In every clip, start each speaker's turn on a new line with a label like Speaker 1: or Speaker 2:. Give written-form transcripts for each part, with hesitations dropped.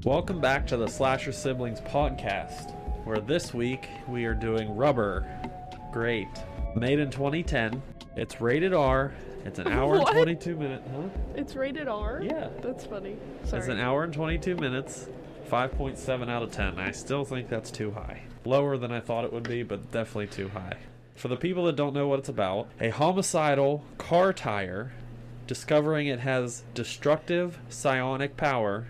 Speaker 1: Welcome back to the Slasher Siblings podcast, where this week we are doing Rubber. Great. Made in 2010. It's rated R. It's an hour and 22 minutes. Huh?
Speaker 2: It's rated R?
Speaker 1: Yeah.
Speaker 2: That's funny. Sorry.
Speaker 1: It's an hour and 22 minutes. 5.7 out of 10. I still think that's too high. Lower than I thought it would be, but definitely too high. For the people that don't know what it's about, a homicidal car tire, discovering it has destructive psionic power,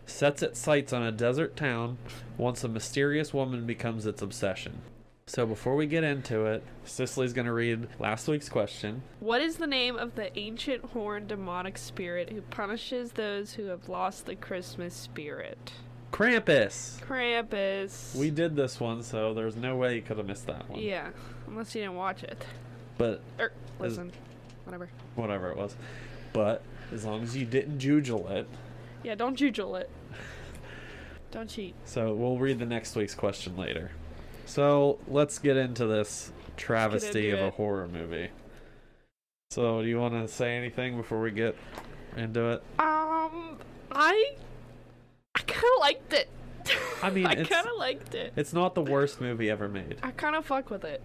Speaker 1: sets its sights on a desert town once a mysterious woman becomes its obsession. So before we get into it, Cicely's going to read last week's question.
Speaker 2: What is the name of the ancient horned demonic spirit who punishes those who have lost the Christmas spirit?
Speaker 1: Krampus!
Speaker 2: Krampus.
Speaker 1: We did this one, so there's no way you could have missed that one.
Speaker 2: Yeah, unless you didn't watch it.
Speaker 1: But...
Speaker 2: listen. Whatever.
Speaker 1: Whatever it was. But as long as you didn't jujule it...
Speaker 2: Yeah, don't jujule it. Don't cheat.
Speaker 1: So we'll read the next week's question later. So let's get into this travesty of a horror movie. So do you want to say anything before we get into it?
Speaker 2: I kind of liked it.
Speaker 1: I mean,
Speaker 2: I kind of liked it.
Speaker 1: It's not the worst movie ever made.
Speaker 2: I kind of fuck with it.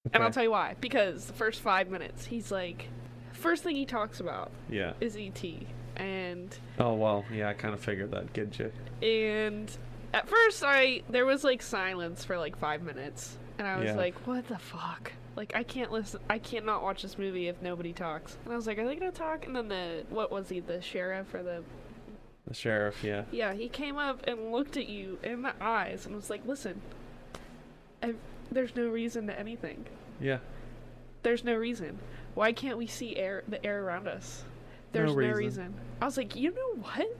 Speaker 1: Okay.
Speaker 2: And I'll tell you why. Because the first 5 minutes, he's like, first thing he talks about is E.T. And
Speaker 1: oh well, yeah, I kind of figured that, did you?
Speaker 2: And at first there was like silence for like 5 minutes, and I was like, what the fuck, like I cannot watch this movie if nobody talks. And I was like, are they gonna talk? And then the sheriff or the
Speaker 1: sheriff,
Speaker 2: yeah, he came up and looked at you in the eyes and was like, listen, there's no reason to anything. There's no reason. Why can't we see the air around us? There's no reason. I was like, you know what?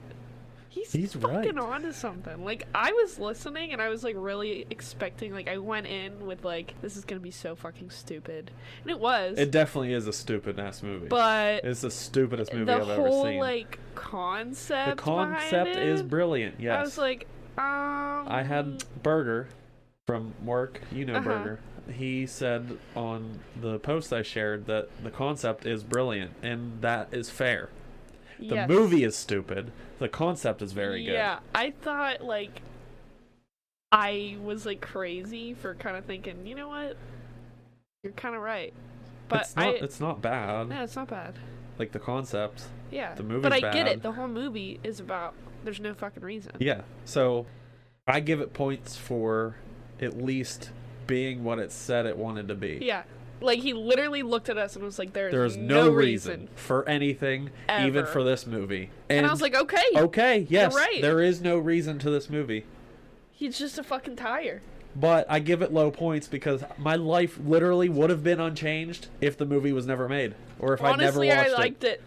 Speaker 2: He's fucking
Speaker 1: right.
Speaker 2: onto something. Like, I was listening and I was like really expecting, like, I went in with like, this is gonna be so fucking stupid. And it was.
Speaker 1: It definitely is a stupid ass movie.
Speaker 2: But
Speaker 1: it's the stupidest movie I've ever seen.
Speaker 2: The whole like concept.
Speaker 1: The concept is brilliant, yes.
Speaker 2: I was like,
Speaker 1: I had Burger from work, Burger. He said on the post I shared that the concept is brilliant, and that is fair. The movie is stupid. The concept is very good.
Speaker 2: Yeah, I thought, like, I was, like, crazy for kind of thinking, you know what? You're kind of right. But
Speaker 1: it's not bad.
Speaker 2: No, it's not bad.
Speaker 1: Like, the concept.
Speaker 2: Yeah.
Speaker 1: The movie's
Speaker 2: But I
Speaker 1: bad.
Speaker 2: get it. The whole movie is about there's no fucking reason.
Speaker 1: Yeah. So, I give it points for at least being what it said it wanted to be.
Speaker 2: Yeah. Like, he literally looked at us and was like, there's
Speaker 1: no reason for anything,
Speaker 2: ever.
Speaker 1: Even for this movie.
Speaker 2: And I was like, okay.
Speaker 1: Okay, yes.
Speaker 2: You're right.
Speaker 1: There is no reason to this movie.
Speaker 2: He's just a fucking tire.
Speaker 1: But I give it low points because my life literally would have been unchanged if the movie was never made. Or if I never watched it.
Speaker 2: Honestly, I liked it.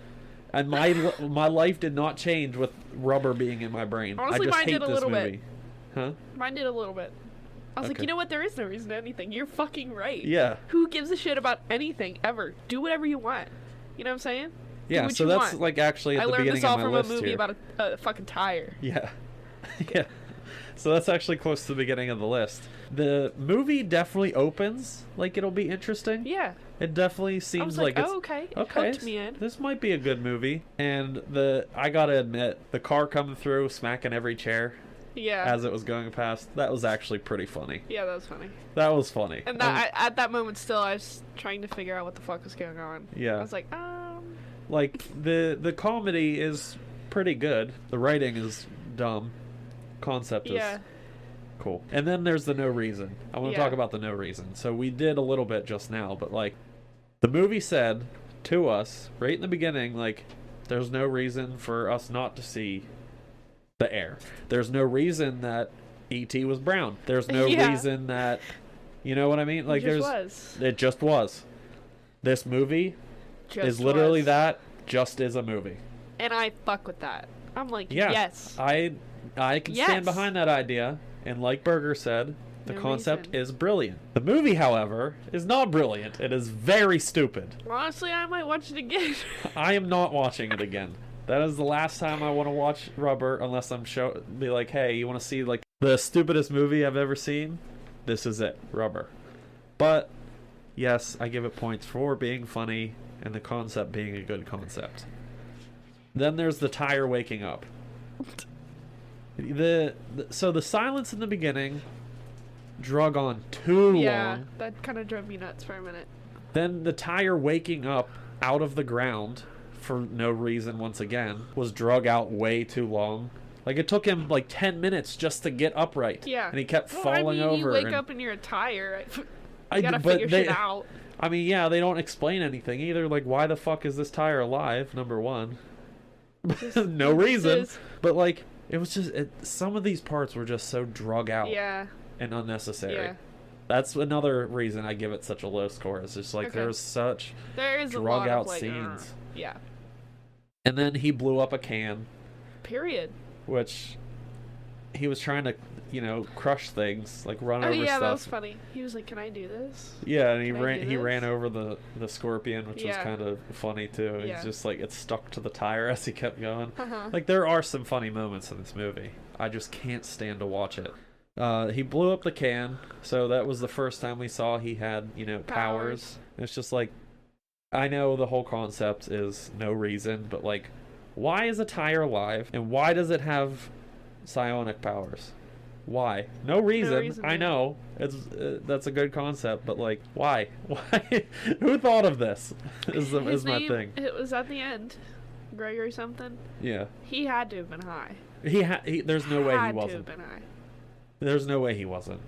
Speaker 1: And my life did not change with Rubber being in my brain.
Speaker 2: Honestly,
Speaker 1: I just
Speaker 2: mine
Speaker 1: hate
Speaker 2: did a
Speaker 1: this
Speaker 2: little
Speaker 1: movie.
Speaker 2: bit.
Speaker 1: Huh?
Speaker 2: Mine did a little bit. I was like, you know what? There is no reason to anything. You're fucking right.
Speaker 1: Yeah.
Speaker 2: Who gives a shit about anything ever? Do whatever you want. You know what I'm saying?
Speaker 1: Yeah, so that's like actually at the beginning of my list.
Speaker 2: I learned this all from a movie about a fucking tire.
Speaker 1: Yeah. Yeah. So that's actually close to the beginning of the list. The movie definitely opens like it'll be interesting.
Speaker 2: Yeah.
Speaker 1: It definitely seems like it's
Speaker 2: okay. Hooked me in.
Speaker 1: This might be a good movie. And I gotta admit, the car coming through, smacking every chair.
Speaker 2: Yeah.
Speaker 1: As it was going past, that was actually pretty funny.
Speaker 2: Yeah, that was funny.
Speaker 1: That was funny.
Speaker 2: And at that moment, still, I was trying to figure out what the fuck was going on.
Speaker 1: Yeah.
Speaker 2: I was like,
Speaker 1: Like, the comedy is pretty good. The writing is dumb. Concept is cool. And then there's the no reason. I want to talk about the no reason. So we did a little bit just now, but, like, the movie said to us, right in the beginning, like, there's no reason for us not to see the air. There's no reason that E.T. was brown. There's no reason that, you know what I mean? Like, it just was. This movie is literally that, just is a movie.
Speaker 2: And I fuck with that. I'm like, yes.
Speaker 1: I can stand behind that idea, and like Berger said, the concept is brilliant. The movie, however, is not brilliant. It is very stupid.
Speaker 2: Honestly, I might watch it again.
Speaker 1: I am not watching it again. That is the last time I want to watch Rubber, unless I'm be like, hey, you want to see like the stupidest movie I've ever seen? This is it, Rubber. But yes, I give it points for being funny and the concept being a good concept. Then there's the tire waking up. So the silence in the beginning drug on too long.
Speaker 2: Yeah, that kind of drove me nuts for a minute.
Speaker 1: Then the tire waking up out of the ground for no reason once again was drug out way too long. Like, it took him like 10 minutes just to get upright.
Speaker 2: Yeah.
Speaker 1: And he kept falling over.
Speaker 2: You wake up and you're a tire. You gotta figure shit out.
Speaker 1: I mean, yeah, they don't explain anything either. Like, why the fuck is this tire alive, number one? No reason. But, like, it was just... some of these parts were just so drug out.
Speaker 2: Yeah.
Speaker 1: And unnecessary.
Speaker 2: Yeah.
Speaker 1: That's another reason I give it such a low score. It's just like there's such drug out scenes.
Speaker 2: Yeah.
Speaker 1: And then he blew up a can.
Speaker 2: Period.
Speaker 1: Which he was trying to, crush things, like run over stuff.
Speaker 2: Yeah, that was funny. He was like, "Can I do this?"
Speaker 1: Yeah, and he ran over the scorpion, which was kind of funny too.
Speaker 2: Yeah.
Speaker 1: He's just like, it stuck to the tire as he kept going. Like, there are some funny moments in this movie. I just can't stand to watch it. He blew up the can, so that was the first time we saw he had, powers. It's just like, I know the whole concept is no reason, but like, why is a tire alive, and why does it have psionic powers? Why? No reason. I know it's that's a good concept, but like, why? Why? Who thought of this? Is my thing.
Speaker 2: It was at the end. Gregory something.
Speaker 1: Yeah.
Speaker 2: He had to have been high.
Speaker 1: There's no way he wasn't.
Speaker 2: Had to have been high.
Speaker 1: There's no way he wasn't.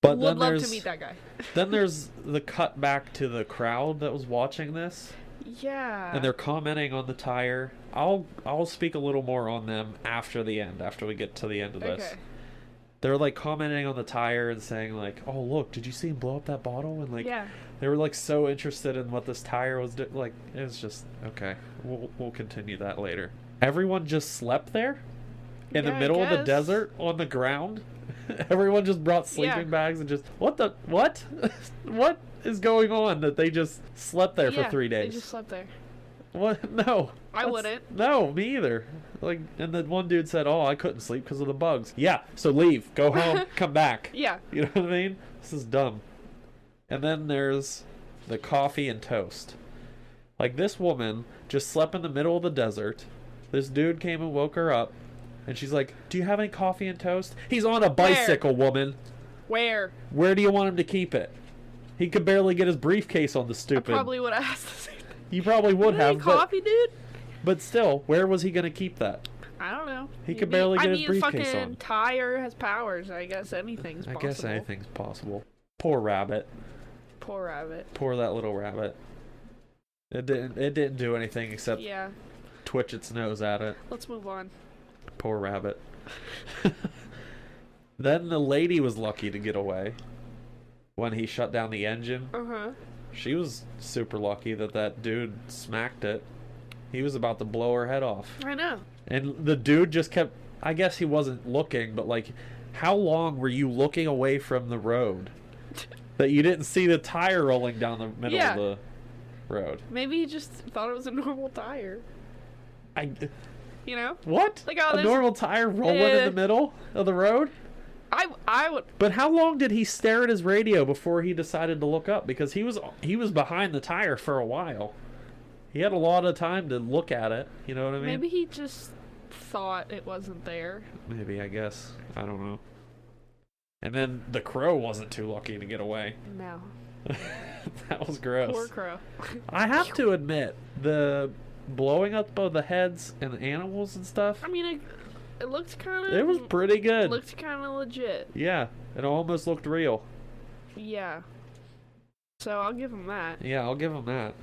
Speaker 1: But
Speaker 2: would love to meet that guy.
Speaker 1: Then there's the cut back to the crowd that was watching this.
Speaker 2: Yeah.
Speaker 1: And they're commenting on the tire. I'll speak a little more on them after the end, after we get to the end of this.
Speaker 2: Okay.
Speaker 1: They're like commenting on the tire and saying like, "Oh, look, did you see him blow up that bottle?" And like, they were like so interested in what this tire was doing. Like, it was just okay. We'll continue that later. Everyone just slept there in the middle of the desert on the ground. Everyone just brought sleeping bags and just what what is going on that they just slept there for 3 days?
Speaker 2: They just slept there.
Speaker 1: What? No.
Speaker 2: I wouldn't.
Speaker 1: No, me either. Like, and then one dude said, "Oh, I couldn't sleep because of the bugs." Yeah, so leave, go home, come back.
Speaker 2: Yeah.
Speaker 1: You know what I mean? This is dumb. And then there's the coffee and toast. Like, this woman just slept in the middle of the desert. This dude came and woke her up, and she's like, "Do you have any coffee and toast?" He's on a bicycle, woman.
Speaker 2: Where
Speaker 1: do you want him to keep it? He could barely get his briefcase on the stupid.
Speaker 2: I probably would have asked the same thing.
Speaker 1: You probably would have.
Speaker 2: Coffee, dude?
Speaker 1: But still, where was he going to keep that?
Speaker 2: I don't know.
Speaker 1: He could barely get his briefcase
Speaker 2: fucking
Speaker 1: on.
Speaker 2: tire has powers. I guess anything's possible.
Speaker 1: I guess anything's possible. Poor rabbit.
Speaker 2: Poor rabbit.
Speaker 1: Poor that little rabbit. It didn't do anything except twitch its nose at it.
Speaker 2: Let's move on.
Speaker 1: Poor rabbit. Then the lady was lucky to get away when he shut down the engine. She was super lucky that dude smacked it. He was about to blow her head off.
Speaker 2: I know.
Speaker 1: And the dude just kept... I guess he wasn't looking, but like, how long were you looking away from the road that you didn't see the tire rolling down the middle of the road?
Speaker 2: Maybe he just thought it was a normal tire. You know?
Speaker 1: What? Like, a normal tire rolling in the middle of the road?
Speaker 2: I would.
Speaker 1: But how long did he stare at his radio before he decided to look up? Because he was behind the tire for a while. He had a lot of time to look at it. You know what I mean?
Speaker 2: Maybe he just thought it wasn't there.
Speaker 1: Maybe, I guess. I don't know. And then the crow wasn't too lucky to get away.
Speaker 2: No.
Speaker 1: That was gross.
Speaker 2: Poor crow.
Speaker 1: I have to admit, the blowing up of the heads and the animals and stuff.
Speaker 2: I mean, it looked kind of...
Speaker 1: It was pretty good.
Speaker 2: It looked kind of legit.
Speaker 1: Yeah, it almost looked real.
Speaker 2: Yeah. So I'll give him that.
Speaker 1: Yeah, I'll give him that.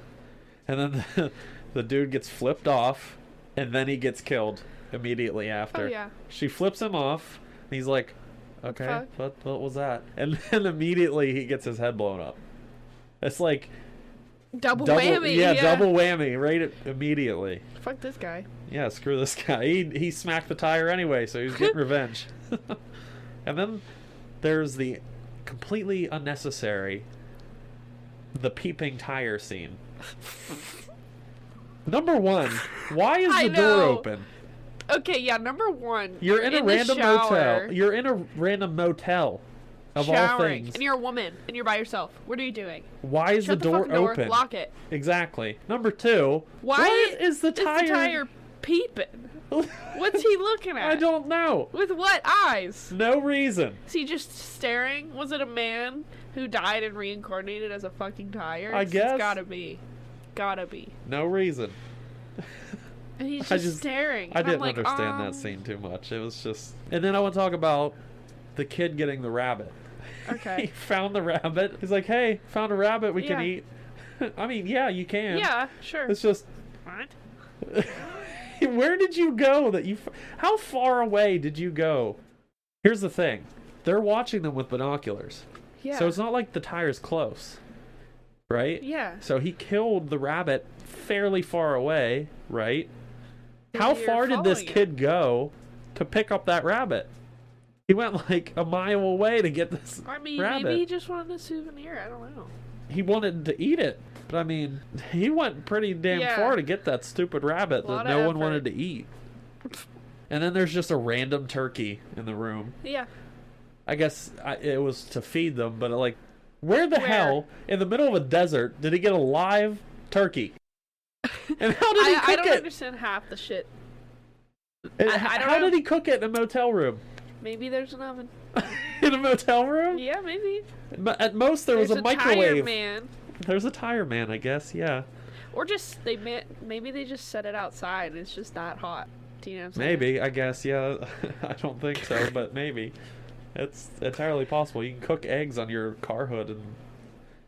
Speaker 1: And then the dude gets flipped off, and then he gets killed immediately after.
Speaker 2: Oh, yeah.
Speaker 1: She flips him off, and he's like, okay, what was that? And then immediately he gets his head blown up. It's like...
Speaker 2: Double whammy.
Speaker 1: Yeah, double whammy right immediately.
Speaker 2: Fuck this guy.
Speaker 1: Yeah, screw this guy. He smacked the tire anyway, so he's getting revenge. And then there's the completely unnecessary, the peeping tire scene. Number one, why is the door open?
Speaker 2: Okay, yeah, number one.
Speaker 1: You're in a random motel. You're in a random motel. Of all things.
Speaker 2: And you're a woman, and you're by yourself. What are you doing?
Speaker 1: Why is the door open?
Speaker 2: Lock it.
Speaker 1: Exactly. Number two,
Speaker 2: why
Speaker 1: is the tire
Speaker 2: peeping? What's he looking at?
Speaker 1: I don't know.
Speaker 2: With what eyes?
Speaker 1: No reason.
Speaker 2: Is he just staring? Was it a man who died and reincarnated as a fucking tire?
Speaker 1: I guess.
Speaker 2: It's gotta be. Gotta be.
Speaker 1: No reason.
Speaker 2: And he's just staring.
Speaker 1: I didn't understand that scene too much. It was just... And then I want to talk about the kid getting the rabbit.
Speaker 2: Okay.
Speaker 1: He found the rabbit. He's like, hey, found a rabbit we can eat. I mean, yeah, you can.
Speaker 2: Yeah, sure.
Speaker 1: It's just...
Speaker 2: What?
Speaker 1: Where did you go that you... How far away did you go? Here's the thing. They're watching them with binoculars.
Speaker 2: Yeah.
Speaker 1: So it's not like the tire's close. Right?
Speaker 2: Yeah.
Speaker 1: So he killed the rabbit fairly far away, right? How far did this kid go to pick up that rabbit? He went like a mile away to get this rabbit.
Speaker 2: Maybe he just wanted a souvenir. I don't know.
Speaker 1: He wanted to eat it. But I mean, he went pretty damn far to get that stupid rabbit that no one wanted to eat. And then there's just a random turkey in the room.
Speaker 2: Yeah.
Speaker 1: I guess it was to feed them, but like, where the hell, in the middle of a desert, did he get a live turkey? And how did he cook it?
Speaker 2: I don't understand half the shit.
Speaker 1: How did he cook it in a motel room?
Speaker 2: Maybe there's an oven.
Speaker 1: In a motel room?
Speaker 2: Yeah, maybe.
Speaker 1: At most, there was a microwave.
Speaker 2: Tire man.
Speaker 1: There's a tire man, I guess. Yeah.
Speaker 2: Or just maybe they just set it outside and it's just that hot. Do you know what I'm saying?
Speaker 1: Maybe, I guess. Yeah. I don't think so, but maybe. It's entirely possible. You can cook eggs on your car hood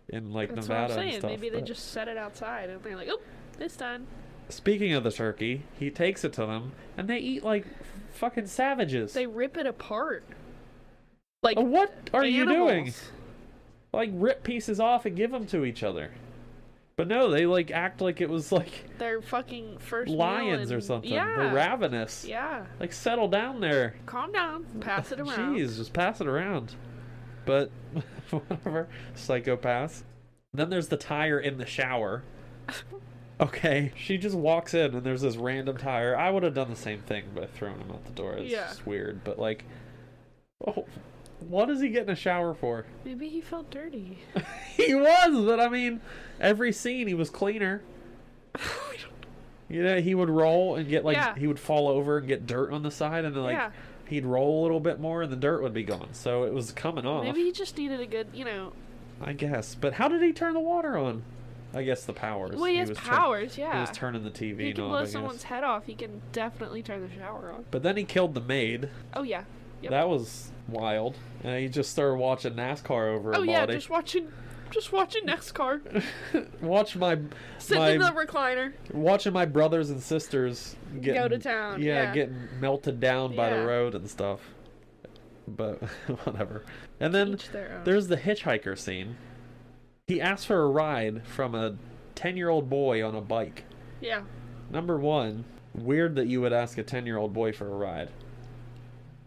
Speaker 1: in like
Speaker 2: That's
Speaker 1: Nevada
Speaker 2: what I'm saying.
Speaker 1: and stuff.
Speaker 2: Maybe they just set it outside and they're like, oh, it's done.
Speaker 1: Speaking of the turkey, he takes it to them and they eat like fucking savages.
Speaker 2: They rip it apart. Like
Speaker 1: what are
Speaker 2: animals.
Speaker 1: You doing? Like rip pieces off and give them to each other. But no, they like act like it was like
Speaker 2: they're fucking first
Speaker 1: lions or something.
Speaker 2: Yeah.
Speaker 1: They're ravenous.
Speaker 2: Yeah.
Speaker 1: Like settle down there.
Speaker 2: Calm down. Pass it around.
Speaker 1: Jeez, just pass it around. But whatever, psychopaths. Then there's the tire in the shower. Okay, she just walks in and there's this random tire. I would have done the same thing by throwing him out the door. It's just weird, but like, oh, what is he getting a shower for?
Speaker 2: Maybe he felt dirty.
Speaker 1: He was, but I mean, every scene he was cleaner. You know, he would roll and get he would fall over and get dirt on the side, and then he'd roll a little bit more and the dirt would be gone. So it was coming off.
Speaker 2: Maybe he just needed a good,
Speaker 1: I guess. But how did he turn the water on? I guess the powers.
Speaker 2: Well, he has powers,
Speaker 1: He was turning the TV
Speaker 2: He can
Speaker 1: knob,
Speaker 2: blow someone's head off. He can definitely turn the shower on.
Speaker 1: But then he killed the maid.
Speaker 2: Oh, yeah. Yep.
Speaker 1: That was wild. And he just started watching NASCAR over her body.
Speaker 2: Oh, yeah, just watching NASCAR.
Speaker 1: Sitting
Speaker 2: in the recliner.
Speaker 1: Watching my brothers and sisters
Speaker 2: go to town.
Speaker 1: Yeah, getting melted down by the road and stuff. But whatever. And then there's the hitchhiker scene. He asked for a ride from a 10-year-old boy on a bike.
Speaker 2: Yeah.
Speaker 1: Number one, weird that you would ask a 10-year-old boy for a ride.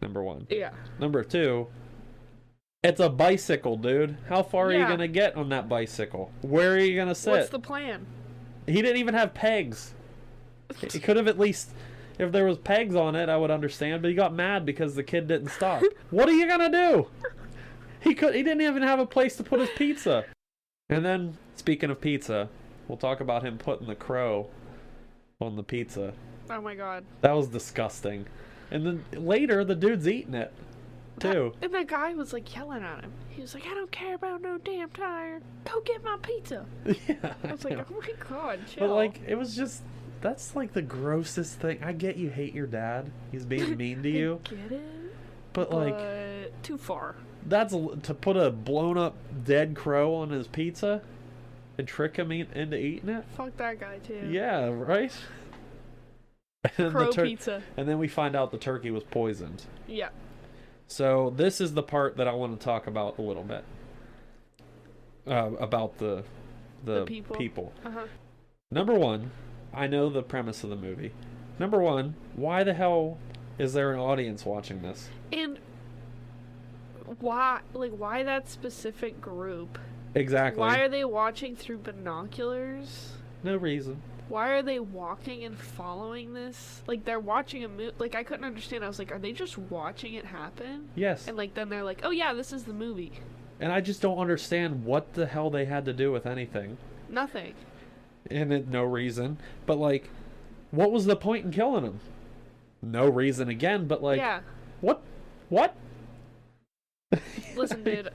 Speaker 1: Number one.
Speaker 2: Yeah.
Speaker 1: Number two, it's a bicycle, dude. How far are you going to get on that bicycle? Where are you going to sit?
Speaker 2: What's the plan?
Speaker 1: He didn't even have pegs. He could have at least... If there was pegs on it, I would understand, but he got mad because the kid didn't stop. What are you going to do? He didn't even have a place to put his pizza. And then, speaking of pizza, we'll talk about him putting the crow on the pizza.
Speaker 2: Oh my god.
Speaker 1: That was disgusting. And then later, the dude's eating it, too.
Speaker 2: And the guy was like yelling at him. He was like, I don't care about no damn tire. Go get my pizza.
Speaker 1: Yeah.
Speaker 2: I was like, oh my god, chill.
Speaker 1: But like, it was just... That's like the grossest thing. I get you hate your dad. He's being mean to you.
Speaker 2: I get it.
Speaker 1: But like...
Speaker 2: Too far.
Speaker 1: That's to put a blown up dead crow on his pizza and trick him into eating it.
Speaker 2: Fuck that guy too.
Speaker 1: Yeah, right.
Speaker 2: Crow pizza.
Speaker 1: And then we find out the turkey was poisoned.
Speaker 2: Yeah.
Speaker 1: So this is the part that I want to talk about a little bit. About the people.
Speaker 2: Uh-huh.
Speaker 1: Number one, I know the premise of the movie. Number one, why the hell is there an audience watching this?
Speaker 2: And why that specific group?
Speaker 1: Exactly.
Speaker 2: Why are they watching through binoculars?
Speaker 1: No reason.
Speaker 2: Why are they walking and following this? Like, they're watching a movie. Like, I couldn't understand. I was like, are they just watching it happen?
Speaker 1: Yes.
Speaker 2: And like, then they're like, oh yeah, this is the movie.
Speaker 1: And I just don't understand what the hell they had to do with anything.
Speaker 2: Nothing.
Speaker 1: And no reason. But like, what was the point in killing him? no reason again, but like, what?
Speaker 2: Listen, dude,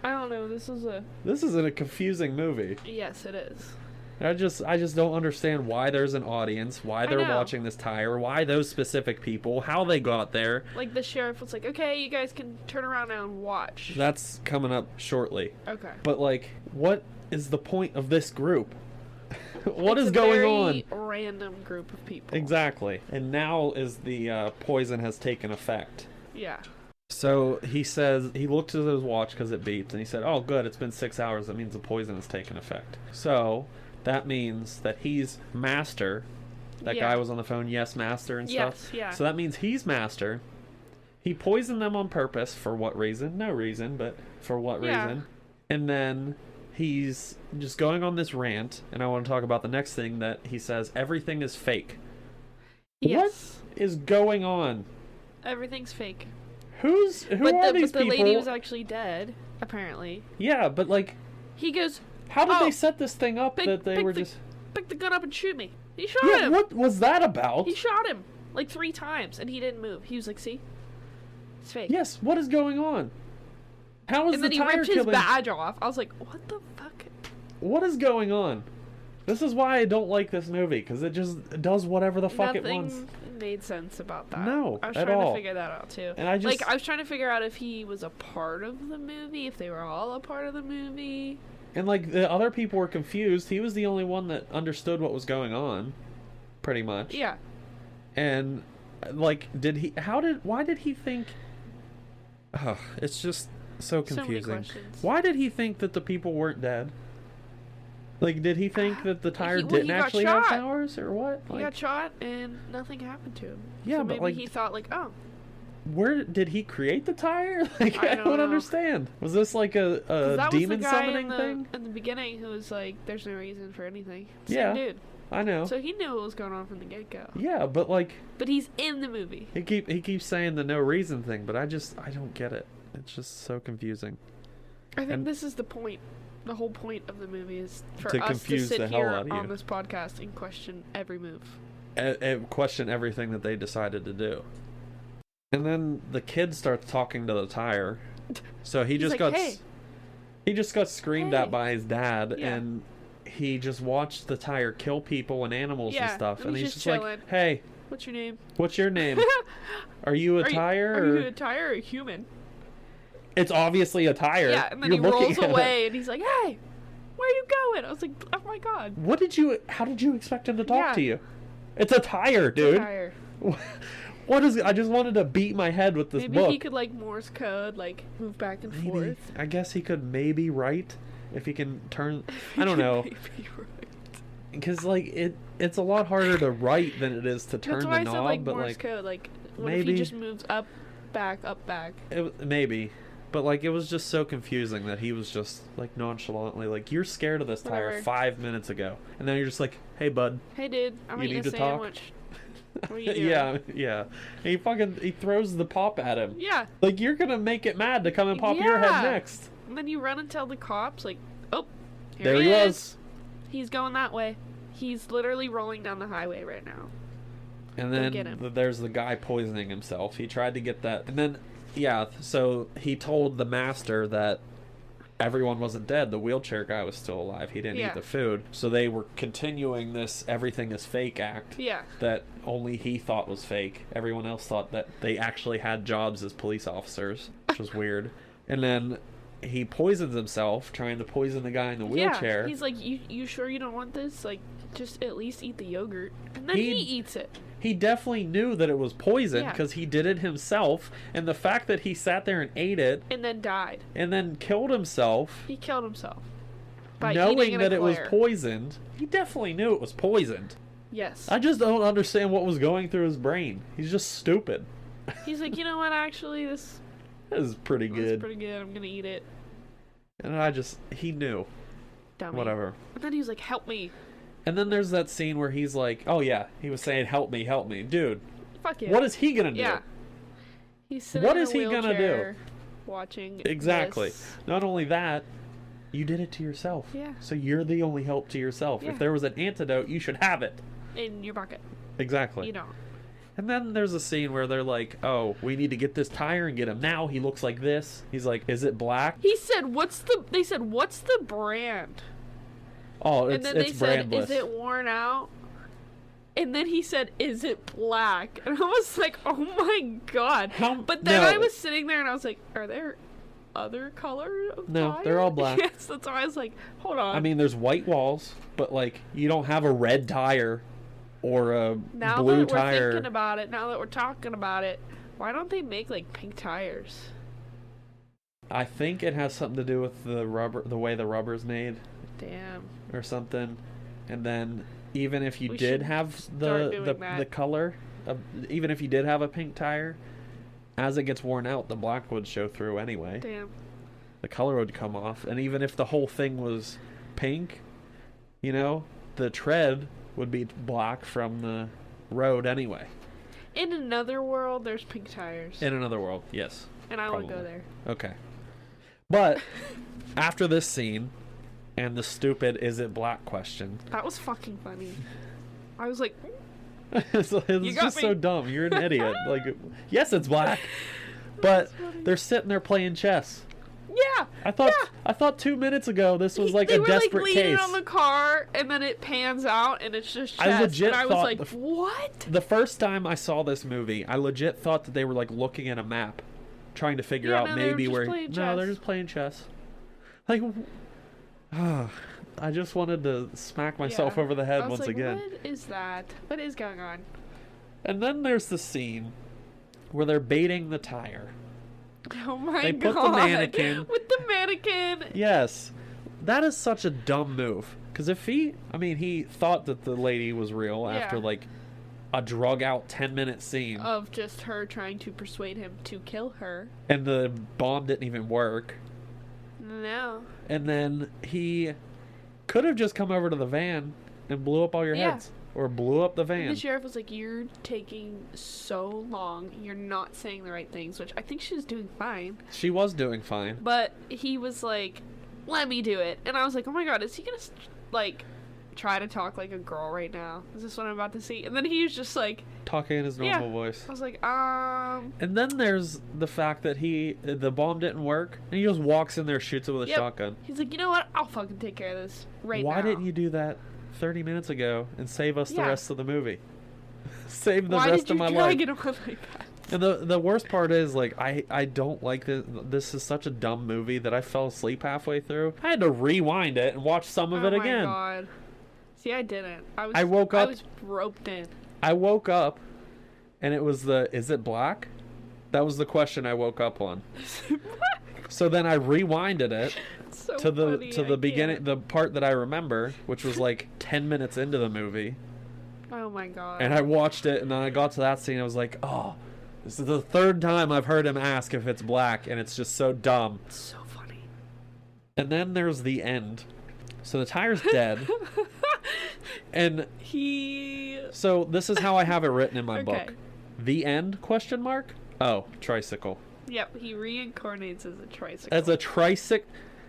Speaker 2: I don't know. This is
Speaker 1: a confusing movie.
Speaker 2: Yes, it is.
Speaker 1: I just don't understand why there's an audience, why they're watching this tire, why those specific people, how they got there.
Speaker 2: Like the sheriff was like, "Okay, you guys can turn around now and watch."
Speaker 1: That's coming up shortly.
Speaker 2: Okay.
Speaker 1: But like, what is the point of this group? What is going on?
Speaker 2: It's a very random group of people.
Speaker 1: Exactly. And now is the poison has taken effect.
Speaker 2: Yeah.
Speaker 1: So he says, he looked at his watch because it beeped, and he said, "Oh, good, it's been 6 hours. That means the poison has taken effect." So that means that he's Master. That guy was on the phone, yes, Master, and stuff.
Speaker 2: Yeah.
Speaker 1: So that means he's Master. He poisoned them on purpose. For what reason? No reason, but for what reason? And then he's just going on this rant, and I want to talk about the next thing that he says, everything is fake.
Speaker 2: Yes.
Speaker 1: What is going on?
Speaker 2: Everything's fake.
Speaker 1: Who are these people?
Speaker 2: But the lady was actually dead, apparently.
Speaker 1: Yeah, but like...
Speaker 2: He goes...
Speaker 1: How did they set this thing up that they were just...
Speaker 2: Pick the gun up and shoot me. He shot him.
Speaker 1: What was that about?
Speaker 2: He shot him like 3 times, and he didn't move. He was like, see? It's fake.
Speaker 1: Yes, what is going on? How is the tire killing...
Speaker 2: And then he ripped his badge off. I was like, what the fuck?
Speaker 1: What is going on? This is why I don't like this movie, because it just does whatever the fuck it wants.
Speaker 2: Nothing made sense about that.
Speaker 1: No,
Speaker 2: I was
Speaker 1: at
Speaker 2: trying
Speaker 1: all.
Speaker 2: to figure that out, too.
Speaker 1: And I
Speaker 2: was trying to figure out if he was a part of the movie, if they were all a part of the movie.
Speaker 1: And, like, the other people were confused. He was the only one that understood what was going on, pretty much.
Speaker 2: Yeah.
Speaker 1: And, like, why did he think... Oh, it's just so confusing.
Speaker 2: So many questions.
Speaker 1: Why did he think that the people weren't dead? Like, did he think that the tire didn't actually have powers, or what?
Speaker 2: He got shot, and nothing happened to him.
Speaker 1: Yeah,
Speaker 2: so
Speaker 1: but
Speaker 2: maybe he thought, like, oh.
Speaker 1: Where did he create the tire? Like, I don't understand. Was this like a demon summoning thing?
Speaker 2: In the beginning, who was like, "There's no reason for anything."
Speaker 1: Same
Speaker 2: dude.
Speaker 1: I know.
Speaker 2: So he knew what was going on from the get-go.
Speaker 1: Yeah, but like.
Speaker 2: But he's in the movie.
Speaker 1: He keeps saying the no reason thing, but I don't get it. It's just so confusing.
Speaker 2: I think this is the point. The whole point of the movie is for
Speaker 1: to
Speaker 2: us
Speaker 1: confuse
Speaker 2: to sit
Speaker 1: the hell
Speaker 2: here
Speaker 1: out of you
Speaker 2: on this podcast and question every move.
Speaker 1: And question everything that they decided to do. And then the kid starts talking to the tire. So he just got screamed at by his dad, and he just watched the tire kill people and animals and stuff. And he's just chilling. Like, "Hey,
Speaker 2: what's your name?
Speaker 1: What's your name? Are you a tire?
Speaker 2: Are you a tire or a human?"
Speaker 1: It's obviously a tire.
Speaker 2: Yeah, and then he rolls away, and he's like, "Hey, where are you going?" I was like, "Oh my god."
Speaker 1: How did you expect him to talk to you? It's a tire, dude.
Speaker 2: It's a tire.
Speaker 1: What is it? I just wanted to beat my head with this book.
Speaker 2: Maybe he could, like, Morse code, like, move back and forth.
Speaker 1: I guess he could maybe write, if he can turn... I don't know. Because, like, it's a lot harder to write than it is to turn the knob.
Speaker 2: That's why I said, like,
Speaker 1: but
Speaker 2: Morse
Speaker 1: like,
Speaker 2: code. Like, what if he just moves up, back, up, back?
Speaker 1: Maybe. But, like, it was just so confusing that he was just, like, nonchalantly, like, "You're scared of this tire 5 minutes ago." And then you're just like, "Hey, bud.
Speaker 2: Hey, dude. I'm eating a sandwich. What are you doing?"
Speaker 1: Yeah. And he throws the pop at him.
Speaker 2: Yeah.
Speaker 1: Like, you're gonna make it mad to come and pop your head next.
Speaker 2: And then you run and tell the cops, like, "Oh,
Speaker 1: there he was.
Speaker 2: He's going that way. He's literally rolling down the highway right now."
Speaker 1: And then there's the guy poisoning himself. He tried to get that. And then, so he told the master that everyone wasn't dead. The wheelchair guy was still alive. He didn't eat the food. So they were continuing this everything is fake act.
Speaker 2: Yeah.
Speaker 1: That only he thought was fake. Everyone else thought that they actually had jobs as police officers, which was weird. And then he poisons himself, trying to poison the guy in the wheelchair.
Speaker 2: Yeah. He's like, you sure you don't want this? Like, just at least eat the yogurt. And then he eats it.
Speaker 1: He definitely knew that it was poison because he did it himself, and the fact that he sat there and ate it
Speaker 2: and then died
Speaker 1: and then killed himself.
Speaker 2: He killed himself by
Speaker 1: knowing that it was poisoned. He definitely knew it was poisoned.
Speaker 2: Yes.
Speaker 1: I just don't understand what was going through his brain. He's just stupid.
Speaker 2: He's like, you know what? Actually, this
Speaker 1: is pretty good.
Speaker 2: It's pretty good. I'm gonna eat it.
Speaker 1: And he knew.
Speaker 2: Dummy.
Speaker 1: Whatever.
Speaker 2: And then he was like, "Help me."
Speaker 1: And then there's that scene where he's like, "Oh yeah," he was saying, help me. Dude.
Speaker 2: Fuck you.
Speaker 1: What is he gonna do?
Speaker 2: Yeah. He's sitting in a wheelchair watching
Speaker 1: Exactly.
Speaker 2: this.
Speaker 1: Not only that, you did it to yourself.
Speaker 2: Yeah.
Speaker 1: So you're the only help to yourself.
Speaker 2: Yeah.
Speaker 1: If there was an antidote, you should have it.
Speaker 2: In your pocket.
Speaker 1: Exactly.
Speaker 2: You don't.
Speaker 1: And then there's a scene where they're like, oh, we need to get this tire and get him now. He looks like this. He's like, is it black?
Speaker 2: They said, what's the brand?
Speaker 1: Oh,
Speaker 2: and then they said,
Speaker 1: brandless.
Speaker 2: is it worn out? And then he said, is it black? And I was like, oh my god. But then I was sitting there and I was like, are there other colors of tire?
Speaker 1: They're all black.
Speaker 2: Yes, that's why I was like, hold on.
Speaker 1: I mean, there's white walls, but like, you don't have a red tire or a blue tire.
Speaker 2: Now that we're thinking about it, now that we're talking about it, why don't they make like pink tires?
Speaker 1: I think it has something to do with the rubber, the way the rubber's made.
Speaker 2: Damn.
Speaker 1: Or something. And then even if you did have the color, even if you did have a pink tire, as it gets worn out, the black would show through anyway.
Speaker 2: Damn.
Speaker 1: The color would come off. And even if the whole thing was pink, you know, the tread would be black from the road anyway.
Speaker 2: In another world, there's pink tires.
Speaker 1: In another world, yes.
Speaker 2: And I want to go there.
Speaker 1: Okay. But after this scene and the stupid "is it black" question,
Speaker 2: that was fucking funny. I was like,
Speaker 1: it's just so dumb. You're an idiot. Like, yes, it's black, but they're sitting there playing chess.
Speaker 2: Yeah.
Speaker 1: I thought 2 minutes ago this was like a desperate
Speaker 2: case. They were like leaning on the car, and then it pans out, and it's just chess.
Speaker 1: I legit
Speaker 2: and I was like, what?
Speaker 1: The first time I saw this movie, I legit thought that they were like looking at a map, trying to figure out maybe where. No, they're just playing chess. Like, I just wanted to smack myself over the head once again.
Speaker 2: What is that? What is going on?
Speaker 1: And then there's the scene where they're baiting the tire.
Speaker 2: Oh my god.
Speaker 1: They put the mannequin.
Speaker 2: With the mannequin.
Speaker 1: Yes. That is such a dumb move. Because if he thought that the lady was real after like a drug out 10-minute scene.
Speaker 2: Of just her trying to persuade him to kill her.
Speaker 1: And the bomb didn't even work.
Speaker 2: No.
Speaker 1: And then he could have just come over to the van and blew up all your heads. Or blew up the van.
Speaker 2: And the sheriff was like, you're taking so long. You're not saying the right things, which I think she was doing fine.
Speaker 1: She was doing fine.
Speaker 2: But he was like, let me do it. And I was like, oh my god, is he going to, like, try to talk like a girl right now? Is this what I'm about to see? And then he was just like...
Speaker 1: talking in his normal voice.
Speaker 2: I was like,
Speaker 1: And then there's the fact that the bomb didn't work, and he just walks in there, shoots it with a shotgun.
Speaker 2: He's like, you know what? I'll fucking take care of this right now.
Speaker 1: Why didn't you do that 30 minutes ago and save us the rest of the movie? Save the rest of my life.
Speaker 2: Why did you drag it on like that?
Speaker 1: And the worst part is, like, I don't like this. This is such a dumb movie that I fell asleep halfway through. I had to rewind it and watch some of it again.
Speaker 2: Oh my god. See, I didn't.
Speaker 1: I woke up.
Speaker 2: I was roped in.
Speaker 1: I woke up, and it was is it black? That was the question I woke up on. So then I rewinded it to the beginning, the part that I remember, which was like 10 minutes into the movie.
Speaker 2: Oh my god.
Speaker 1: And I watched it, and then I got to that scene. I was like, oh, this is the third time I've heard him ask if it's black, and it's just so dumb.
Speaker 2: It's so funny.
Speaker 1: And then there's the end. So the tire's dead. And so this is how I have it written in my book. The end, question mark? Oh, tricycle.
Speaker 2: Yep, he reincarnates as a tricycle.
Speaker 1: As a tricycle?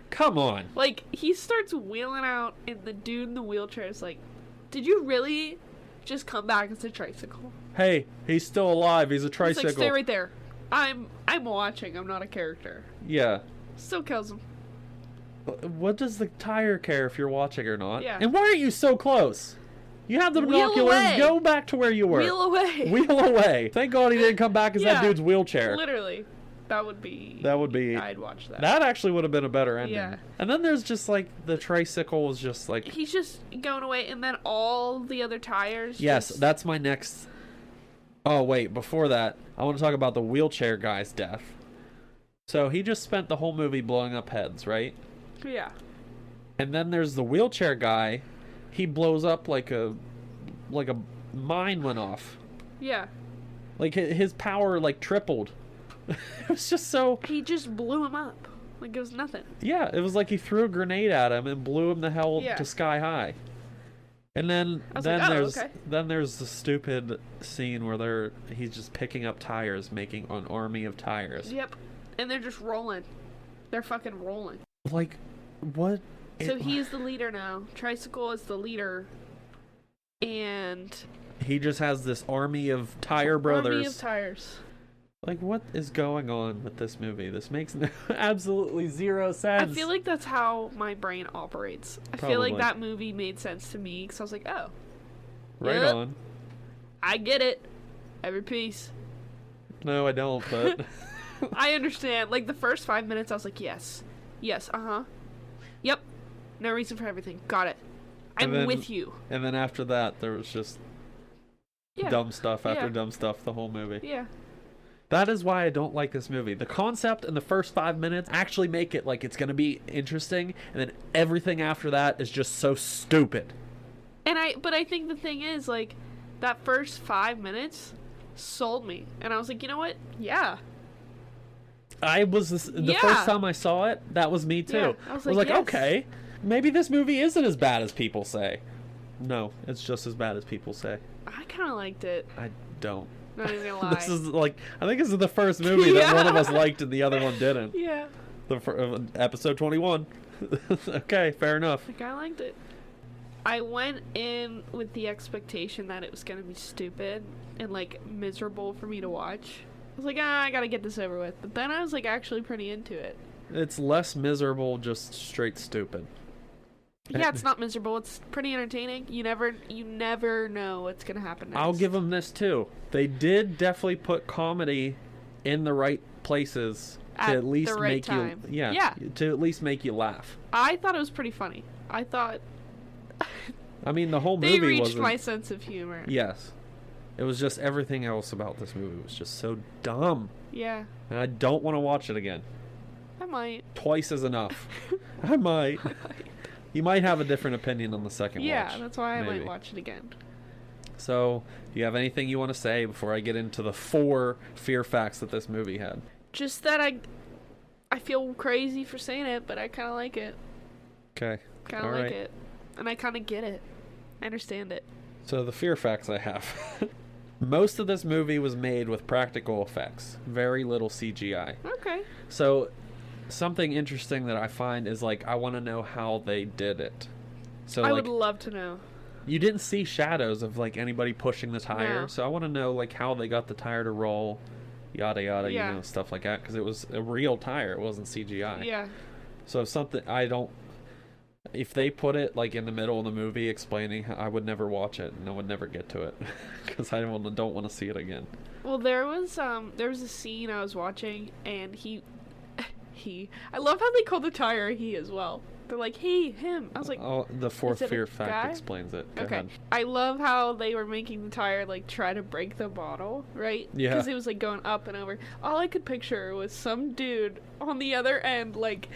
Speaker 1: Come on.
Speaker 2: Like, he starts wheeling out, and the dude in the wheelchair is like, did you really just come back as a tricycle?
Speaker 1: Hey, he's still alive. He's a tricycle.
Speaker 2: He's like, stay right there. I'm watching. I'm not a character.
Speaker 1: Yeah.
Speaker 2: Still kills him.
Speaker 1: What does the tire care if you're watching or not?
Speaker 2: Yeah.
Speaker 1: And why aren't you so close? You have the binoculars. Go back to where you were.
Speaker 2: Wheel away.
Speaker 1: Wheel away. Thank God he didn't come back as that dude's wheelchair.
Speaker 2: Literally. That would be... I'd watch that.
Speaker 1: That actually would have been a better ending.
Speaker 2: Yeah.
Speaker 1: And then there's just like the tricycle was just like...
Speaker 2: He's just going away, and then all the other tires...
Speaker 1: Yes, that's my next... Oh, wait. Before that, I want to talk about the wheelchair guy's death. So he just spent the whole movie blowing up heads, right?
Speaker 2: Yeah.
Speaker 1: And then there's the wheelchair guy. He blows up like a mine went off.
Speaker 2: Yeah.
Speaker 1: Like his power like tripled. It was just so...
Speaker 2: He just blew him up. Like it was nothing.
Speaker 1: Yeah, it was like he threw a grenade at him and blew him the hell to sky high. And then there's the stupid scene where he's just picking up tires, making an army of tires.
Speaker 2: Yep. And they're just rolling. They're fucking rolling.
Speaker 1: Like, what?
Speaker 2: So he's the leader now. Tricycle is the leader. And
Speaker 1: he just has this army of tire brothers.
Speaker 2: Army of tires.
Speaker 1: Like, what is going on with this movie? This makes absolutely zero sense.
Speaker 2: I feel like that's how my brain operates. I feel like that movie made sense to me because I was like, oh.
Speaker 1: Right on.
Speaker 2: I get it. Every piece.
Speaker 1: No, I don't, but...
Speaker 2: I understand. Like, the first 5 minutes, I was like, yes. Yes, uh-huh. Yep. No reason for everything. Got it. I'm with you.
Speaker 1: And then after that, there was just dumb stuff after dumb stuff the whole movie.
Speaker 2: Yeah.
Speaker 1: That is why I don't like this movie. The concept in the first 5 minutes actually make it like it's going to be interesting, and then everything after that is just so stupid.
Speaker 2: But I think the thing is, like, that first 5 minutes sold me. And I was like, you know what? Yeah.
Speaker 1: The first time I saw it, that was me too.
Speaker 2: Yeah. I was like, yes.
Speaker 1: Okay, maybe this movie isn't as bad as people say. No, it's just as bad as people say.
Speaker 2: I kind of liked it.
Speaker 1: I don't.
Speaker 2: Not even gonna lie.
Speaker 1: This is like, I think this is the first movie that one of us liked and the other one didn't.
Speaker 2: Yeah.
Speaker 1: Episode 21. Okay, fair enough.
Speaker 2: Like, I liked it. I went in with the expectation that it was gonna be stupid and like miserable for me to watch. I was like, I gotta get this over with. But then I was like actually pretty into it.
Speaker 1: It's less miserable, just straight stupid.
Speaker 2: Yeah, it's not miserable. It's pretty entertaining. You never know what's gonna happen next.
Speaker 1: I'll give them this too. They did definitely put comedy in the right places to at least
Speaker 2: the right
Speaker 1: make
Speaker 2: time.
Speaker 1: you to at least make you laugh.
Speaker 2: I thought it was pretty funny. I thought
Speaker 1: I mean, the whole movie
Speaker 2: they reached
Speaker 1: wasn't...
Speaker 2: my sense of humor.
Speaker 1: Yes. It was just everything else about this movie was just so dumb.
Speaker 2: Yeah.
Speaker 1: And I don't want to watch it again.
Speaker 2: I might.
Speaker 1: Twice is enough. I might. You might have a different opinion on the second watch.
Speaker 2: Yeah, that's why I might watch it again.
Speaker 1: So, do you have anything you want to say before I get into the 4 fear facts that this movie had?
Speaker 2: Just that I feel crazy for saying it, but I kind of like it.
Speaker 1: Okay.
Speaker 2: Kind of like it. And I kind of get it. I understand it.
Speaker 1: So, the fear facts I have. Most of this movie was made with practical effects. Very little CGI.
Speaker 2: Okay.
Speaker 1: So, something interesting that I find is, like, I want to know how they did it. So
Speaker 2: I would love to know.
Speaker 1: You didn't see shadows of, like, anybody pushing the tire.
Speaker 2: No.
Speaker 1: So I want to know, like, how they got the tire to roll, yada, yada, you know, stuff like that. Because it was a real tire. It wasn't CGI.
Speaker 2: Yeah.
Speaker 1: So if they put it, like, in the middle of the movie explaining, I would never watch it. And I would never get to it. Because I don't want to see it again.
Speaker 2: Well, there was a scene I was watching, and I love how they call the tire he as well. They're like, hey, him. I was like,
Speaker 1: oh, the 4th fear fact explains it. Go ahead.
Speaker 2: I love how they were making the tire like try to break the bottle, right?
Speaker 1: Yeah.
Speaker 2: Because it was like going up and over. All I could picture was some dude on the other end, like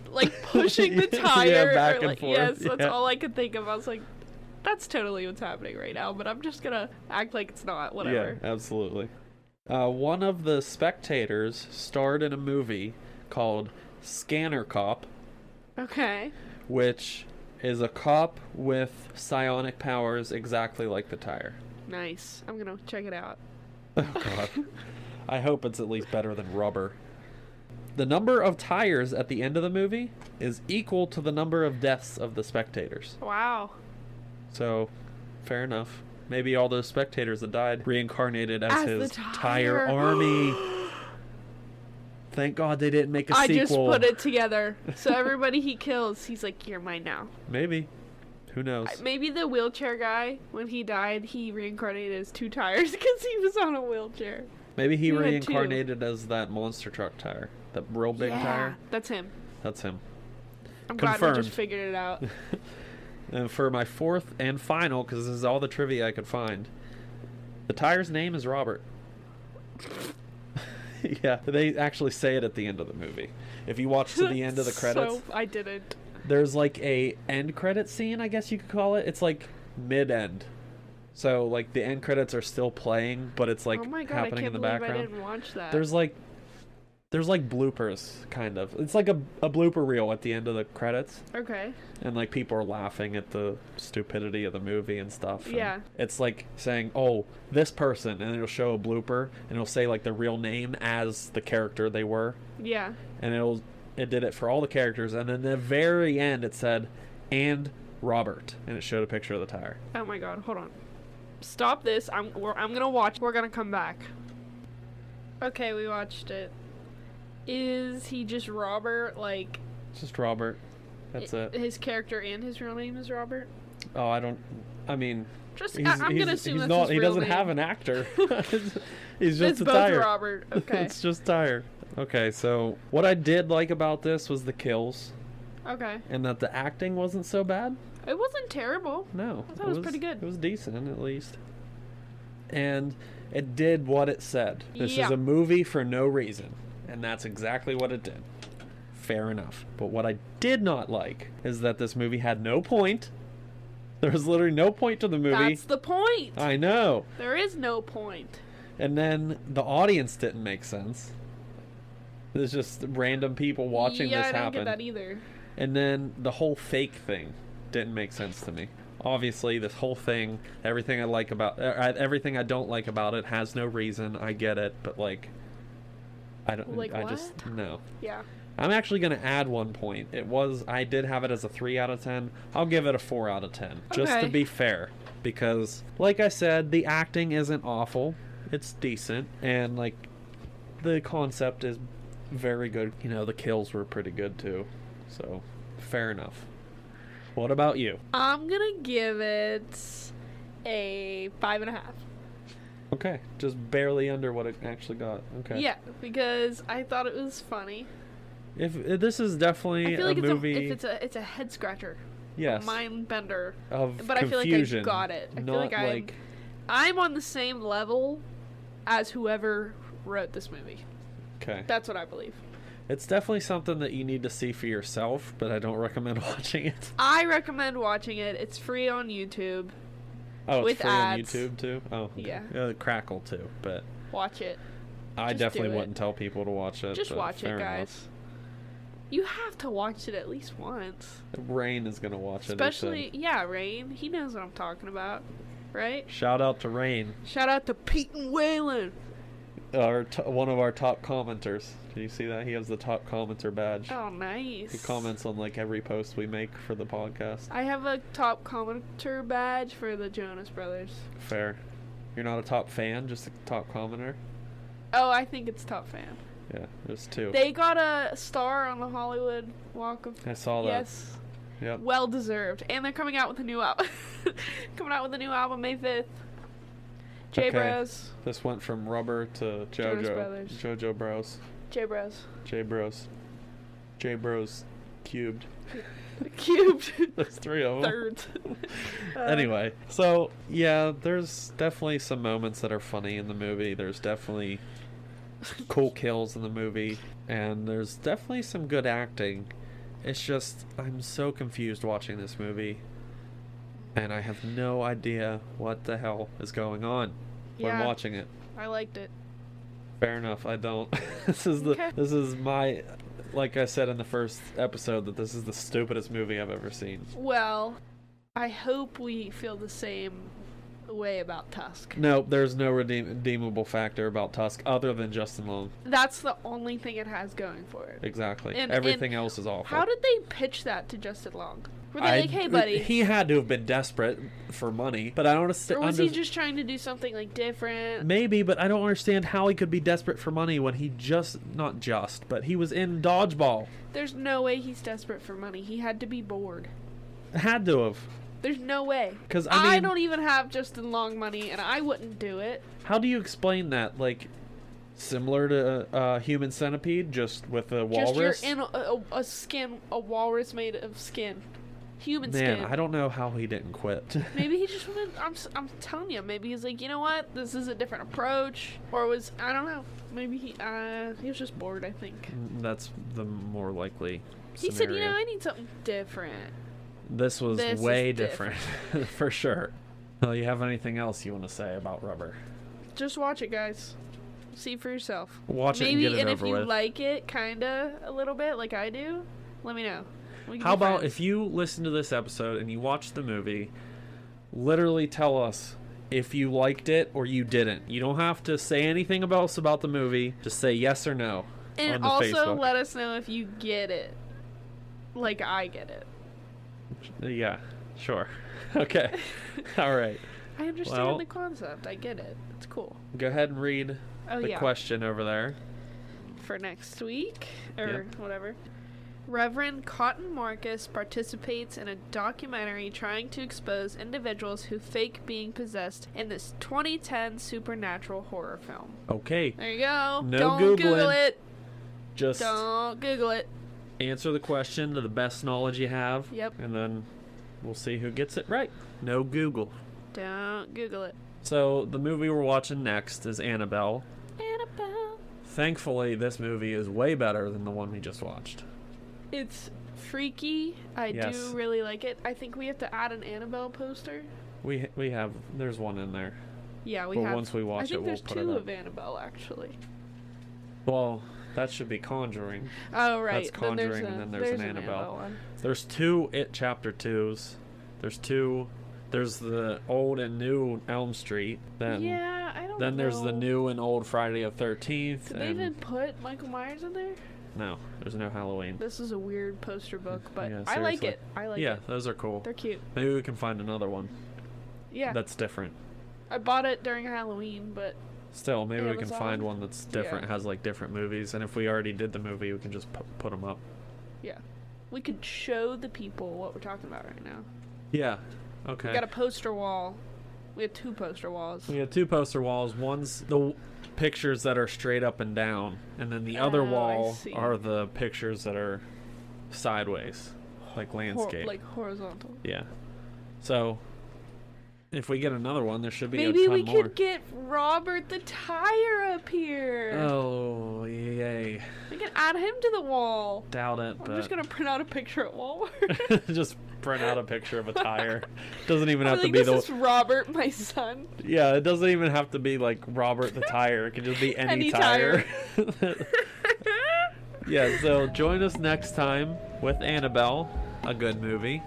Speaker 2: pushing the tire.
Speaker 1: Back and forth.
Speaker 2: Yes, that's all I could think of. I was like, that's totally what's happening right now, but I'm just gonna act like it's not. Whatever.
Speaker 1: Yeah, absolutely. One of the spectators starred in a movie called Scanner Cop.
Speaker 2: Okay.
Speaker 1: Which is a cop with psionic powers exactly like the tire.
Speaker 2: Nice. I'm gonna check it out.
Speaker 1: Oh, God. I hope it's at least better than rubber. The number of tires at the end of the movie is equal to the number of deaths of the spectators.
Speaker 2: Wow.
Speaker 1: So, fair enough. Maybe all those spectators that died reincarnated as his tire army. Thank God they didn't make a sequel.
Speaker 2: I just put it together. So everybody he kills, he's like, you're mine now.
Speaker 1: Maybe. Who knows?
Speaker 2: Maybe the wheelchair guy, when he died, he reincarnated as 2 tires because he was on a wheelchair.
Speaker 1: Maybe he reincarnated as that monster truck tire. That real big tire.
Speaker 2: That's him.
Speaker 1: That's him.
Speaker 2: I'm glad we just figured it out.
Speaker 1: And for my 4th and final, because this is all the trivia I could find, the tire's name is Robert. Yeah, they actually say it at the end of the movie. If you watch to the end of the credits.
Speaker 2: So, I didn't.
Speaker 1: There's like a end credit scene, I guess you could call it. It's like mid-end. So like the end credits are still playing, but it's like happening in the background.
Speaker 2: I didn't watch that.
Speaker 1: There's like bloopers, kind of. It's like a blooper reel at the end of the credits.
Speaker 2: Okay.
Speaker 1: And like people are laughing at the stupidity of the movie and stuff. And
Speaker 2: yeah.
Speaker 1: It's like saying, oh, this person, and it'll show a blooper, and it'll say like the real name as the character they were.
Speaker 2: Yeah.
Speaker 1: And it did it for all the characters, and then at the very end it said, and Robert, and it showed a picture of the tire.
Speaker 2: Oh my God, hold on. stop this. I'm gonna watch. We're gonna come back. Okay, we watched it. Is he just Robert? Like,
Speaker 1: just Robert. That's it.
Speaker 2: His character and his real name is Robert.
Speaker 1: Oh, I mean,
Speaker 2: just I'm gonna assume that's his real
Speaker 1: he doesn't
Speaker 2: name.
Speaker 1: have an actor. He's just
Speaker 2: it's
Speaker 1: a
Speaker 2: both
Speaker 1: tire.
Speaker 2: Robert. Okay.
Speaker 1: It's just tire. Okay, so what I did like about this was the kills.
Speaker 2: Okay.
Speaker 1: And that the acting wasn't so bad.
Speaker 2: It wasn't terrible.
Speaker 1: No.
Speaker 2: I thought it was pretty good.
Speaker 1: It was decent, at least. And it did what it said. This is a movie for no reason. And that's exactly what it did. Fair enough. But what I did not like is that this movie had no point. There was literally no point to the movie.
Speaker 2: That's the point.
Speaker 1: I know.
Speaker 2: There is no point.
Speaker 1: And then the audience didn't make sense. There's just random people watching this happen.
Speaker 2: Yeah, I didn't get that either.
Speaker 1: And then the whole fake thing didn't make sense to me. Obviously, this whole thing, everything I don't like about it has no reason. I get it, but like, I don't.
Speaker 2: Like
Speaker 1: I
Speaker 2: what?
Speaker 1: just no.
Speaker 2: Yeah.
Speaker 1: I'm actually gonna add 1 point. I did have it as a 3 out of 10. I'll give it a 4 out of 10, just to be fair, because like I said, the acting isn't awful. It's decent, and like, the concept is very good. You know, the kills were pretty good too. So, fair enough. What about you?
Speaker 2: I'm gonna give it a 5.5.
Speaker 1: Okay, just barely under what it actually got. Okay.
Speaker 2: Yeah, because I thought it was funny.
Speaker 1: If this is definitely
Speaker 2: I feel like
Speaker 1: a movie,
Speaker 2: it's a head scratcher.
Speaker 1: yes,
Speaker 2: a mind bender
Speaker 1: of
Speaker 2: but
Speaker 1: confusion,
Speaker 2: I feel like I got it. I feel
Speaker 1: not
Speaker 2: like I'm on the same level as whoever wrote this movie.
Speaker 1: Okay.
Speaker 2: That's what I believe.
Speaker 1: It's definitely something that you need to see for yourself, but I don't recommend watching it.
Speaker 2: I recommend watching it. It's free on YouTube.
Speaker 1: Oh,
Speaker 2: with
Speaker 1: it's free
Speaker 2: ads.
Speaker 1: on YouTube too? Oh, okay.
Speaker 2: Yeah.
Speaker 1: Crackle too, but
Speaker 2: watch it.
Speaker 1: I
Speaker 2: Just
Speaker 1: definitely
Speaker 2: do it.
Speaker 1: wouldn't tell people to watch it.
Speaker 2: Just watch it,
Speaker 1: fair
Speaker 2: guys.
Speaker 1: enough.
Speaker 2: You have to watch it at least once.
Speaker 1: Rain is gonna watch it.
Speaker 2: Especially, yeah, Rain. He knows what I'm talking about, right?
Speaker 1: Shout out to Rain.
Speaker 2: Shout out to Pete and Waylon.
Speaker 1: One of our top commenters. Did you see that? He has the top commenter badge.
Speaker 2: Oh, nice.
Speaker 1: He comments on like every post we make for the podcast.
Speaker 2: I have a top commenter badge for the Jonas Brothers.
Speaker 1: Fair. You're not a top fan, just a top commenter?
Speaker 2: Oh, I think it's top fan.
Speaker 1: Yeah, there's 2.
Speaker 2: They got a star on the Hollywood Walk of...
Speaker 1: I saw that.
Speaker 2: Yes.
Speaker 1: Yep.
Speaker 2: Well deserved. And they're coming out with a new album. Coming out with a new album May 5th. J Bros.
Speaker 1: This went from Rubber to
Speaker 2: Jonas Brothers.
Speaker 1: JoJo Bros.
Speaker 2: J Bros.
Speaker 1: J Bros. J Bros cubed.
Speaker 2: Cubed.
Speaker 1: There's 3 of them.
Speaker 2: Thirds.
Speaker 1: Anyway, so yeah, there's definitely some moments that are funny in the movie. There's definitely cool kills in the movie, and there's definitely some good acting. It's just I'm so confused watching this movie, and I have no idea what the hell is going on when watching it.
Speaker 2: I liked it.
Speaker 1: Fair enough. I don't. This is my, like I said in the first episode, that this is the stupidest movie I've ever seen.
Speaker 2: Well, I hope we feel the same way about Tusk.
Speaker 1: No, there's no redeemable factor about Tusk other than Justin Long.
Speaker 2: That's the only thing it has going for it.
Speaker 1: Exactly. Everything else is awful.
Speaker 2: How did they pitch that to Justin Long? Were they like, hey, buddy?
Speaker 1: He had to have been desperate for money, but I don't understand.
Speaker 2: Or was he just trying to do something like different?
Speaker 1: Maybe, but I don't understand how he could be desperate for money when he but he was in Dodgeball.
Speaker 2: There's no way he's desperate for money. He had to be bored.
Speaker 1: Had to have.
Speaker 2: There's no way.
Speaker 1: Because
Speaker 2: I don't even have Justin Long money, and I wouldn't do it.
Speaker 1: How do you explain that? Like, similar to Human Centipede, just with a walrus?
Speaker 2: Just you're in a walrus made of skin. Human
Speaker 1: skin.
Speaker 2: Man,
Speaker 1: I don't know how he didn't quit.
Speaker 2: Maybe he just wanted... I'm telling you, maybe he's like, you know what? This is a different approach. Or I don't know. Maybe he was just bored, I think.
Speaker 1: That's the more likely
Speaker 2: He
Speaker 1: scenario.
Speaker 2: said, I need something different.
Speaker 1: This was way different. For sure. Well, you have anything else you want to say about Rubber?
Speaker 2: Just watch it, guys. See for yourself.
Speaker 1: Watch it and get it over with.
Speaker 2: Maybe, and if you like it, kinda, a little bit, like I do, let me know.
Speaker 1: How about if you listen to this episode and you watch the movie, literally tell us if you liked it or you didn't. You don't have to say anything else about the movie. Just say yes or no.
Speaker 2: And
Speaker 1: on
Speaker 2: also
Speaker 1: Facebook.
Speaker 2: Let us know if you get it. Like I get it.
Speaker 1: Yeah, sure. Okay. All right.
Speaker 2: I understand the concept. I get it. It's cool.
Speaker 1: Go ahead and read the question over there.
Speaker 2: For next week, or whatever. Reverend Cotton Marcus participates in a documentary trying to expose individuals who fake being possessed in this 2010 supernatural horror film.
Speaker 1: Okay.
Speaker 2: There you go.
Speaker 1: No
Speaker 2: Don't
Speaker 1: Googling.
Speaker 2: Google it.
Speaker 1: Just
Speaker 2: don't Google it.
Speaker 1: Answer the question to the best knowledge you have.
Speaker 2: Yep.
Speaker 1: And then we'll see who gets it right. No Google.
Speaker 2: Don't Google it.
Speaker 1: So the movie we're watching next is Annabelle.
Speaker 2: Annabelle.
Speaker 1: Thankfully, this movie is way better than the one we just watched.
Speaker 2: It's freaky. I do really like it. I think we have to add an Annabelle poster.
Speaker 1: We have. There's one in there.
Speaker 2: Yeah, we
Speaker 1: have.
Speaker 2: But
Speaker 1: once we watch it, we'll put it up.
Speaker 2: I think there's 2 of Annabelle, actually.
Speaker 1: Well, that should be Conjuring.
Speaker 2: Oh, right.
Speaker 1: That's Conjuring, and then there's an Annabelle one. There's 2 It Chapter 2s. There's 2... There's the old and new Elm Street. Then,
Speaker 2: I don't know.
Speaker 1: Then there's the new and old Friday the 13th.
Speaker 2: Did they even put Michael Myers in there?
Speaker 1: No, there's no Halloween.
Speaker 2: This is a weird poster book, but I like it. I like it.
Speaker 1: Yeah, those are cool.
Speaker 2: They're cute.
Speaker 1: Maybe we can find another one.
Speaker 2: Yeah.
Speaker 1: That's different.
Speaker 2: I bought it during Halloween, but...
Speaker 1: Still, maybe we can find one that's different, has like different movies, and if we already did the movie, we can just put them up.
Speaker 2: Yeah. We could show the people what we're talking about right now.
Speaker 1: Yeah. Okay.
Speaker 2: We got a poster wall. We have 2 poster walls.
Speaker 1: We have 2 poster walls. One's the pictures that are straight up and down, and then the other wall are the pictures that are sideways, like landscape.
Speaker 2: Like horizontal.
Speaker 1: Yeah. So, if we get another one, there should be a ton
Speaker 2: more.
Speaker 1: Maybe we
Speaker 2: could get Robert the Tire up here.
Speaker 1: Oh, yay.
Speaker 2: We can add him to the wall.
Speaker 1: Doubt it,
Speaker 2: I'm just going to print out a picture at Walmart.
Speaker 1: Just print out a picture of a tire. Doesn't even have to be
Speaker 2: this is Robert, my son.
Speaker 1: Yeah, it doesn't even have to be like Robert the Tire. It can just be any tire. Yeah, so join us next time with Annabelle, a good movie.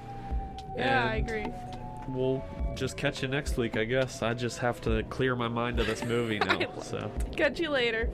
Speaker 2: Yeah, I agree.
Speaker 1: We'll just catch you next week, I guess. I just have to clear my mind of this movie now. So
Speaker 2: catch you later.